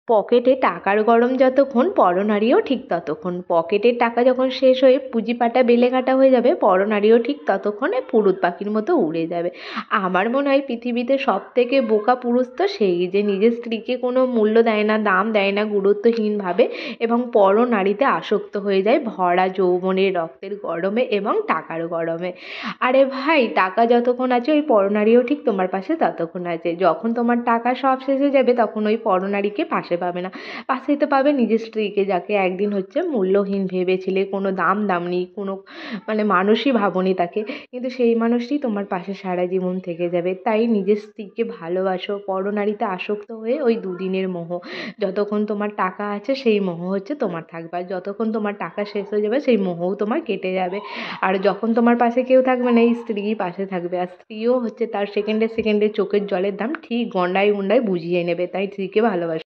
পকেটে টাকার গরম যতক্ষণ পরনারীও ঠিক ততক্ষণ। পকেটের টাকা যখন শেষ হয়ে পুঁজিপাটা বেলেঘাটা হয়ে যাবে, পরনারীও ঠিক ততক্ষণে পুরুত পাখির মতো উড়ে যাবে। আমার মনে হয় পৃথিবীতে সবথেকে বোকা পুরুষ তো সেই, যে নিজের স্ত্রীকে কোনো মূল্য দেয় না, দাম দেয় না, গুরুত্বহীন ভাবে এবং পরনারীতে আসক্ত হয়ে যায় ভরা যৌবনের রক্তের গরমে এবং টাকার গরমে। আরে ভাই, টাকা যতক্ষণ আছে ওই পরনারীও ঠিক তোমার পাশে ততক্ষণ আছে। যখন তোমার টাকা সব শেষ হয়ে যাবে তখন ওই পরনারীকে পাশে পাবে না। পাশে তো পাবে নিজের স্ত্রীকে, যাকে একদিন হচ্ছে মূল্যহীন ভেবেছিলে, কোনো দাম দাওনি, কোনো মানে মানুষই ভাবোনি তাকে, কিন্তু সেই মানুষটি তোমার পাশে সারা জীবন থেকে যাবে। তাই নিজের স্ত্রীকে ভালোবাসো। পরনারীতে আসক্ত হয়ে ওই দুদিনের মোহ, যতক্ষণ তোমার টাকা আছে সেই মোহ হচ্ছে তোমার থাকবে, আর যতক্ষণ তোমার টাকা শেষ হয়ে যাবে সেই মোহও তোমার কেটে যাবে। আর যখন তোমার পাশে কেউ থাকবে না, এই স্ত্রী পাশে থাকবে, আর স্ত্রীও হচ্ছে তার সেকেন্ডে সেকেন্ডে চোখের জলের দাম ঠিক গন্ডায় গন্ডায় বুঝিয়ে নেবে। তাই স্ত্রীকে ভালোবাসো।